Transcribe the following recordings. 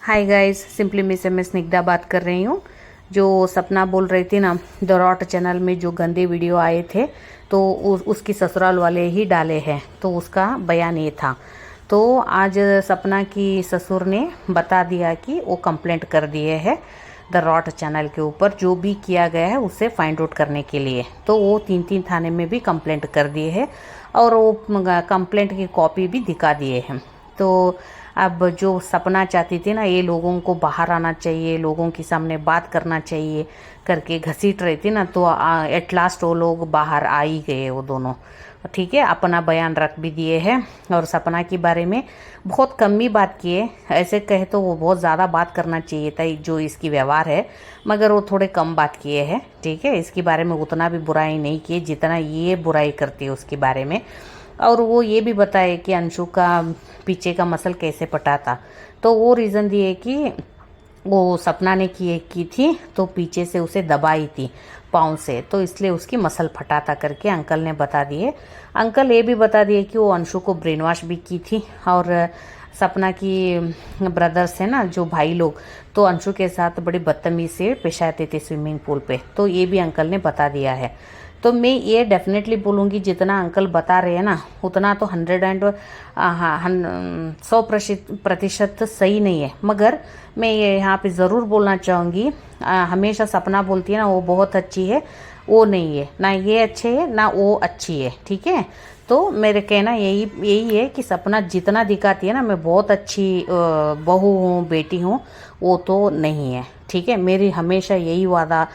हाय guys, simply miss M S Snigdha बात कर रही हूँ। जो सपना बोल रही थी ना, द रॉट चैनल में जो गंदे वीडियो आए थे तो उसकी ससुराल वाले ही डाले हैं, तो उसका बयान ये था। तो आज सपना की ससुर ने बता दिया कि वो कंप्लेंट कर दिए है द रॉट चैनल के ऊपर, जो भी किया गया है उसे फाइंड आउट करने के लिए। तो वो 3 थाने में भी कंप्लेंट कर दिए है और वो कंप्लेंट की कॉपी भी दिखा दिए हैं। तो अब जो सपना चाहती थी ना, ये लोगों को बाहर आना चाहिए, लोगों के सामने बात करना चाहिए करके घसीट रही थी ना, तो एट लास्ट वो लोग बाहर आ ही गए वो दोनों। ठीक है, अपना बयान रख भी दिए हैं और सपना के बारे में बहुत कम ही बात किए। ऐसे कहे तो वो बहुत ज़्यादा बात करना चाहिए था जो इसकी व्यवहार है, मगर वो थोड़े कम बात किए हैं। ठीक है, इसके बारे में उतना भी बुराई नहीं किए जितना ये बुराई करती है उसके बारे में। और वो ये भी बताए कि अंशु का पीछे का मसल कैसे पटा था। तो वो रीज़न दिए कि वो सपना ने की थी तो पीछे से उसे दबाई थी पाँव से, तो इसलिए उसकी मसल फटा था करके अंकल ने बता दिए। अंकल ये भी बता दिए कि वो अंशु को ब्रेन वॉश भी की थी और सपना की ब्रदर्स है ना, जो भाई लोग, तो अंशु के साथ बड़ी बदतमीजी से पेश आते थे स्विमिंग पूल पे। तो ये भी अंकल ने बता दिया है। तो मैं ये डेफिनेटली बोलूँगी, जितना अंकल बता रहे हैं ना उतना तो 100% सही नहीं है। मगर मैं ये यहाँ पे ज़रूर बोलना चाहूँगी, हमेशा सपना बोलती है ना वो बहुत अच्छी है, वो नहीं है, ना ये अच्छे है ना वो अच्छी है। ठीक है, तो मेरे कहना यही है कि सपना जितना दिखाती है ना मैं बहुत अच्छी बहू हूँ, बेटी हूँ, वो तो नहीं है। ठीक है, मेरी हमेशा यही वादा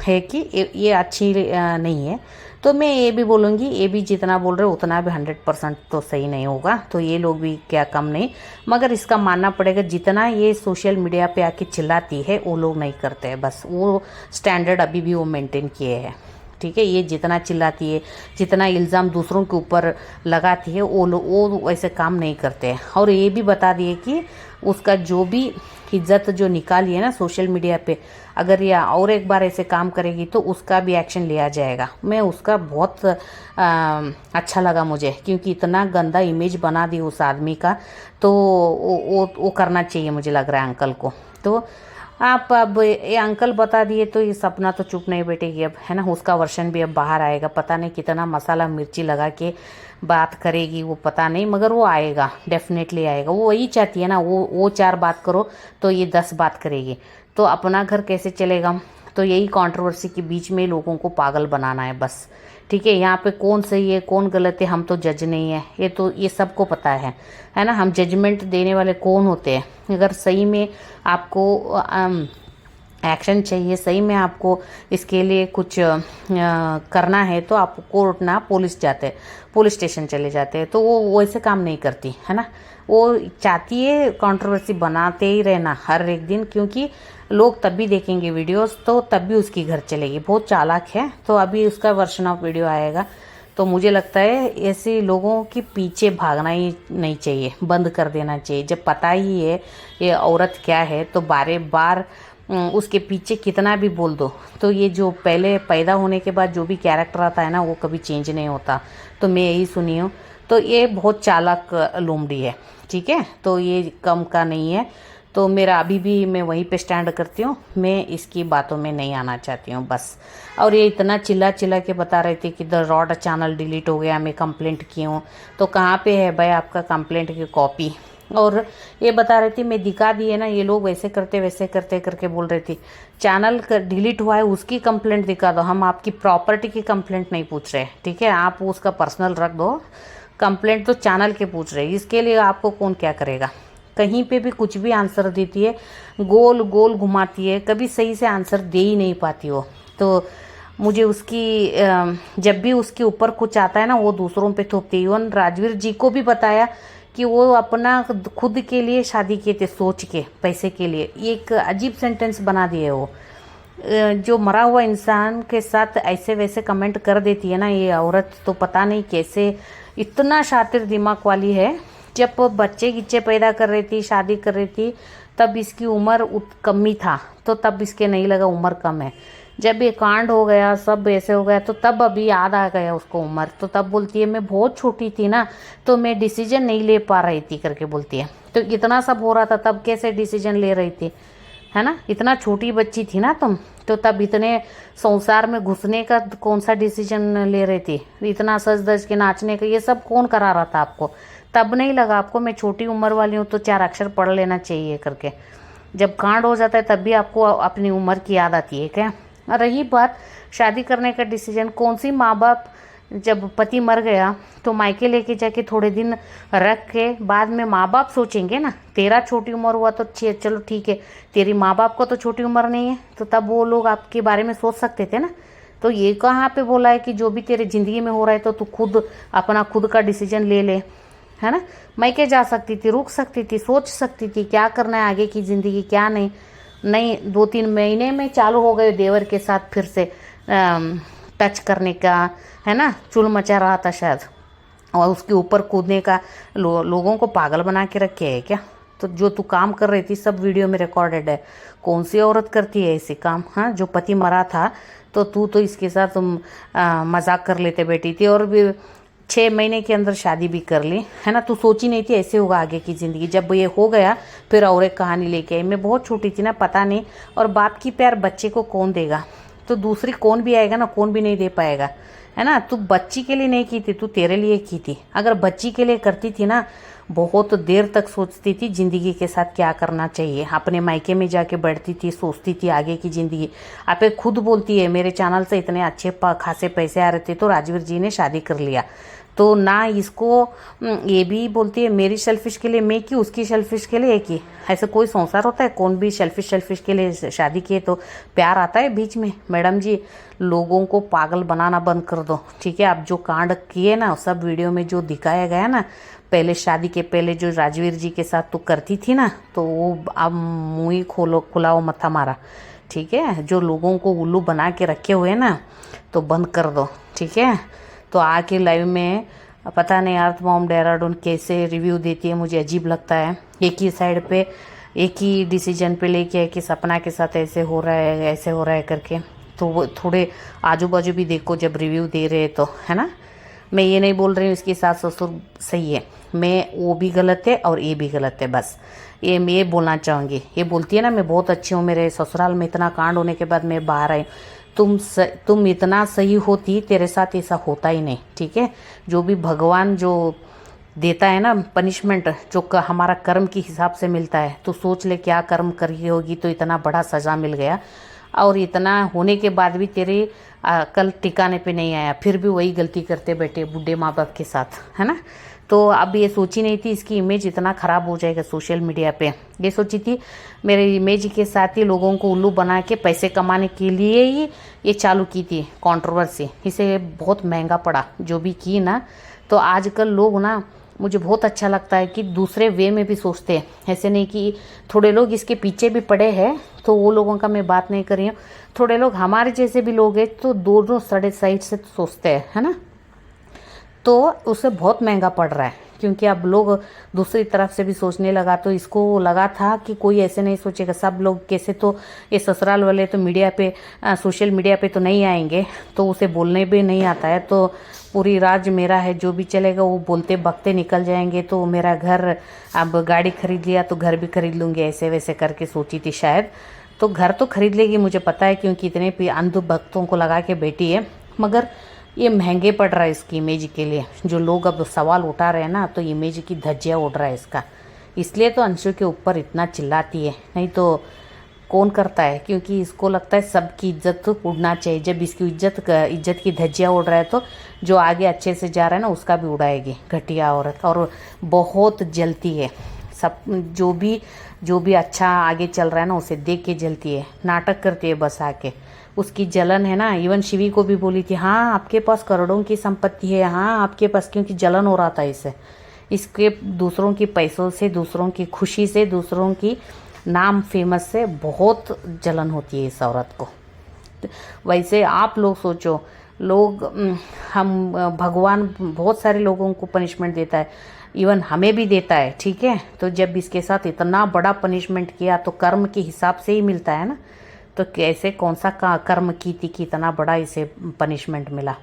है कि ये अच्छी नहीं है। तो मैं ये भी बोलूँगी, ये भी जितना बोल रहे उतना भी 100% तो सही नहीं होगा। तो ये लोग भी क्या कम नहीं, मगर इसका मानना पड़ेगा जितना ये सोशल मीडिया पे आके चिल्लाती है वो लोग नहीं करते हैं। बस वो स्टैंडर्ड अभी भी वो मेंटेन किए हैं। ठीक है, ये जितना चिल्लाती है, जितना इल्ज़ाम दूसरों के ऊपर लगाती है, वो वैसे काम नहीं करते हैं। और ये भी बता दिए कि उसका जो भी इज्जत जो निकाली है ना सोशल मीडिया पे, अगर ये और एक बार ऐसे काम करेगी तो उसका भी एक्शन लिया जाएगा। मैं उसका बहुत अच्छा लगा मुझे, क्योंकि इतना गंदा इमेज बना दी उस आदमी का। तो वो करना चाहिए मुझे लग रहा है अंकल को। तो आप अब ये अंकल बता दिए तो ये सपना तो चुप नहीं बैठेगी अब, है ना। उसका वर्षन भी अब बाहर आएगा, पता नहीं कितना मसाला मिर्ची लगा के बात करेगी वो, पता नहीं, मगर वो आएगा, डेफिनेटली आएगा। वो वही चाहती है ना, वो 4 बात करो तो ये 10 बात करेगी, तो अपना घर कैसे चलेगा। तो यही कंट्रोवर्सी के बीच में लोगों को पागल बनाना है बस। ठीक है, यहाँ पे कौन सही है कौन गलत है हम तो जज नहीं है, ये तो ये सबको पता है ना। हम जजमेंट देने वाले कौन होते हैं। अगर सही में आपको एक्शन चाहिए, सही में आपको इसके लिए कुछ करना है, तो आप कोर्ट ना पुलिस स्टेशन चले जाते हैं। तो वो वैसे काम नहीं करती है ना। वो चाहती है कंट्रोवर्सी बनाते ही रहना हर एक दिन, क्योंकि लोग तब भी देखेंगे वीडियोस तो तब भी उसकी घर चलेगी। बहुत चालाक है। तो अभी उसका वर्जन ऑफ वीडियो आएगा, तो मुझे लगता है ऐसे लोगों के पीछे भागना ही नहीं चाहिए, बंद कर देना चाहिए। जब पता ही है ये औरत क्या है तो बार बार उसके पीछे कितना भी बोल दो, तो ये जो पहले पैदा होने के बाद जो भी कैरेक्टर आता है ना वो कभी चेंज नहीं होता। तो मैं यही सुनी हूँ। तो ये बहुत चालाक लोमड़ी है। ठीक है, तो ये कम का नहीं है। तो मेरा अभी भी मैं वहीं पे स्टैंड करती हूँ, मैं इसकी बातों में नहीं आना चाहती हूँ बस। और ये इतना चिल्ला के बता रहे थे कि द रॉड चैनल डिलीट हो गया, मैं कंप्लेंट की हूँ। तो कहाँ पे है भाई आपका कंप्लेंट की कॉपी। और ये बता रही थी मैं दिखा दी है ना, ये लोग वैसे करते करके बोल रही थी चैनल डिलीट हुआ है उसकी कंप्लेंट दिखा दो, हम आपकी प्रॉपर्टी की कंप्लेंट नहीं पूछ रहे। ठीक है, आप उसका पर्सनल रख दो, कंप्लेंट तो चैनल के पूछ रहे। इसके लिए आपको कौन क्या करेगा। कहीं पे भी कुछ भी आंसर देती है, गोल गोल घुमाती है, कभी सही से आंसर दे ही नहीं पाती हो। तो मुझे उसकी जब भी उसके ऊपर कुछ आता है ना वो दूसरों पे थोपती है। इवन राजवीर जी को भी बताया कि वो अपना खुद के लिए शादी किए थे, सोच के पैसे के लिए। एक अजीब सेंटेंस बना दिए वो। जो मरा हुआ इंसान के साथ ऐसे वैसे कमेंट कर देती है ना ये औरत, तो पता नहीं कैसे इतना शातिर दिमाग वाली है। जब बच्चे गिच्चे पैदा कर रही थी, शादी कर रही थी, तब इसकी उम्र कम ही था, तो तब इसके नहीं लगा उम्र कम है। जब ये कांड हो गया, सब ऐसे हो गया, तो तब अभी याद आ गया उसको उम्र। तो तब बोलती है मैं बहुत छोटी थी ना, तो मैं डिसीजन नहीं ले पा रही थी करके बोलती है। तो इतना सब हो रहा था तब कैसे डिसीजन ले रही थी, है ना? इतना छोटी बच्ची थी ना तुम, तो तब इतने संसार में घुसने का कौन सा डिसीजन ले रही थी? इतना सज धज के नाचने का ये सब कौन करा रहा था आपको? तब नहीं लगा आपको मैं छोटी उम्र वाली हूँ तो 4 अक्षर पढ़ लेना चाहिए करके? जब कांड हो जाता है तब भी आपको अपनी उम्र की याद आती है क्या? रही बात शादी करने का डिसीजन, कौन सी माँ बाप जब पति मर गया तो मायके लेके जाके थोड़े दिन रख के बाद में माँ बाप सोचेंगे ना। तेरा छोटी उम्र हुआ तो चलो ठीक है, तेरी माँ बाप को तो छोटी उम्र नहीं है, तो तब वो लोग आपके बारे में सोच सकते थे ना। तो ये कहाँ पे बोला है कि जो भी तेरे ज़िंदगी में हो रहा है तो तू खुद अपना खुद का डिसीजन ले ले, है ना? मायके जा सकती थी, रुक सकती थी, सोच सकती थी क्या करना है आगे की ज़िंदगी क्या नहीं। नहीं 2-3 महीने में चालू हो गए देवर के साथ फिर से टच करने का, है ना? चुल मचा रहा था शायद, और उसके ऊपर कूदने का। लोगों को पागल बना के रखे है क्या? तो जो तू काम कर रही थी सब वीडियो में रिकॉर्डेड है। कौन सी औरत करती है ऐसे काम? हाँ, जो पति मरा था तो तू तो इसके साथ तुम मजाक कर लेते बैठी थी, और भी 6 महीने के अंदर शादी भी कर ली, है ना? तू सोची नहीं थी ऐसे होगा आगे की ज़िंदगी। जब ये हो गया फिर और एक कहानी लेके आई। मैं बहुत छोटी थी ना, पता नहीं। और बाप की प्यार बच्चे को कौन देगा? तो दूसरी कौन भी आएगा ना, कौन भी नहीं दे पाएगा, है ना? तू बच्ची के लिए नहीं की थी, तू तेरे लिए की थी। अगर बच्ची के लिए करती थी ना, बहुत देर तक सोचती थी ज़िंदगी के साथ क्या करना चाहिए। अपने मायके में जाके बैठती थी, सोचती थी आगे की ज़िंदगी। आप खुद बोलती है मेरे चैनल से इतने अच्छे खासे पैसे आ रहे थे तो राजवीर जी ने शादी कर लिया। तो ना इसको ये भी बोलती है मेरी सेल्फिश के लिए मैं की, उसकी सेल्फिश के लिए की। ऐसा कोई संसार होता है? कौन भी सेल्फिश के लिए शादी किए तो प्यार आता है बीच में? मैडम जी, लोगों को पागल बनाना बंद कर दो, ठीक है? आप जो कांड किए ना, सब वीडियो में जो दिखाया गया ना, पहले शादी के पहले जो राजवीर जी के साथ तो करती थी ना, तो वो अब मुँह ही खुलाओ मत हमारा, ठीक है? जो लोगों को उल्लू बना के रखे हुए ना, तो बंद कर दो, ठीक है? तो आके लाइव में पता नहीं अर्थ मॉम डेहराडून कैसे रिव्यू देती है, मुझे अजीब लगता है। एक ही साइड पे एक ही डिसीजन पे लेके है कि सपना के साथ ऐसे हो रहा है ऐसे हो रहा है करके। तो वो थोड़े आजू बाजू भी देखो जब रिव्यू दे रहे तो, है ना? मैं ये नहीं बोल रही हूँ इसकी सास ससुर सही है, मैं वो भी गलत है और ये भी गलत है, बस ये मैं ये बोलना चाहूँगी। ये बोलती है ना मैं बहुत अच्छी हूँ, मेरे ससुराल में इतना कांड होने के बाद मैं बाहर आई। तुम इतना सही होती, तेरे साथ ऐसा होता ही नहीं, ठीक है? जो भी भगवान जो देता है ना पनिशमेंट, जो हमारा कर्म के हिसाब से मिलता है, तो सोच ले क्या कर्म करी होगी तो इतना बड़ा सज़ा मिल गया। और इतना होने के बाद भी तेरे कल ठिकाने पे नहीं आया, फिर भी वही गलती करते बैठे बूढ़े माँ बाप के साथ, है ना? तो अब ये सोची नहीं थी इसकी इमेज इतना ख़राब हो जाएगा सोशल मीडिया पे। ये सोची थी मेरे इमेज के साथ ही लोगों को उल्लू बना के पैसे कमाने के लिए ही ये चालू की थी कंट्रोवर्सी। इसे बहुत महंगा पड़ा जो भी की ना। तो आजकल लोग ना, मुझे बहुत अच्छा लगता है कि दूसरे वे में भी सोचते हैं, ऐसे नहीं कि थोड़े लोग इसके पीछे भी पड़े हैं, तो वो लोगों का मैं बात नहीं कर रही हूँ। थोड़े लोग हमारे जैसे भी लोग हैं तो दोनों साइड से सोचते हैं, है ना? तो उसे बहुत महंगा पड़ रहा है, क्योंकि अब लोग दूसरी तरफ से भी सोचने लगा। तो इसको लगा था कि कोई ऐसे नहीं सोचेगा, सब लोग कैसे, तो ये ससुराल वाले तो मीडिया पे सोशल मीडिया पे तो नहीं आएंगे, तो उसे बोलने भी नहीं आता है, तो पूरी राज मेरा है, जो भी चलेगा वो बोलते बकते निकल जाएंगे। तो मेरा घर, अब गाड़ी खरीद लिया तो घर भी खरीद लूँगी, ऐसे वैसे करके सोची थी शायद। तो घर तो खरीद लेगी मुझे पता है, क्योंकि इतने अंध भक्तों को लगा के बैठी है। मगर ये महंगे पड़ रहा है इसकी इमेज के लिए। जो लोग अब सवाल उठा रहे हैं ना, तो इमेज की धज्जियाँ उड़ रहा है इसका, इसलिए तो अंशु के ऊपर इतना चिल्लाती है। नहीं तो कौन करता है, क्योंकि इसको लगता है सबकी इज्जत तो उड़ना चाहिए। जब इसकी इज्जत की धज्जियाँ उड़ रहा है तो जो आगे अच्छे से जा रहा है ना उसका भी उड़ाएगी घटिया औरत। और बहुत जलती है सब, जो भी अच्छा आगे चल रहा है ना उसे देख के जलती है, नाटक करती है बस आके। उसकी जलन है ना। इवन शिवी को भी बोली थी हाँ आपके पास करोड़ों की संपत्ति है, हाँ आपके पास, क्योंकि जलन हो रहा था इसके दूसरों की पैसों से, दूसरों की खुशी से, दूसरों की नाम फेमस से बहुत जलन होती है इस औरत को। वैसे आप लोग सोचो, लोग हम भगवान बहुत सारे लोगों को पनिशमेंट देता है, इवन हमें भी देता है, ठीक है? तो जब इसके साथ इतना बड़ा पनिशमेंट किया तो कर्म के हिसाब से ही मिलता है ना। तो कैसे कौन सा कर्म की थी कि इतना बड़ा इसे पनिशमेंट मिला।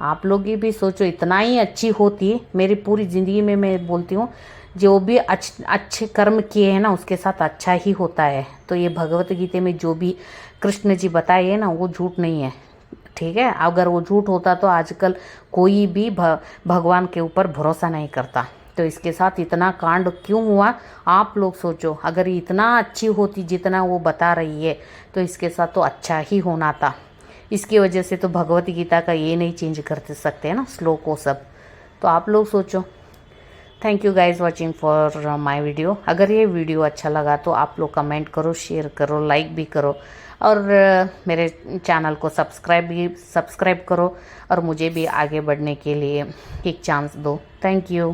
आप लोग ये भी सोचो, इतना ही अच्छी होती मेरी पूरी ज़िंदगी में, मैं बोलती हूँ जो भी अच्छे कर्म किए हैं ना उसके साथ अच्छा ही होता है। तो ये भगवत गीता में जो भी कृष्ण जी बताए हैं ना वो झूठ नहीं है, ठीक है। अगर वो झूठ होता तो आजकल कोई भी भगवान के ऊपर भरोसा नहीं करता। तो इसके साथ इतना कांड क्यों हुआ आप लोग सोचो। अगर ये इतना अच्छी होती जितना वो बता रही है तो इसके साथ तो अच्छा ही होना था। इसकी वजह से तो भगवत गीता का ये नहीं चेंज कर सकते हैं ना श्लोक वो सब। तो आप लोग सोचो। Thank you guys watching for my video. अगर ये वीडियो अच्छा लगा तो आप लोग कमेंट करो, शेयर करो, लाइक भी करो और मेरे चैनल को सब्सक्राइब करो और मुझे भी आगे बढ़ने के लिए एक चांस दो। Thank you.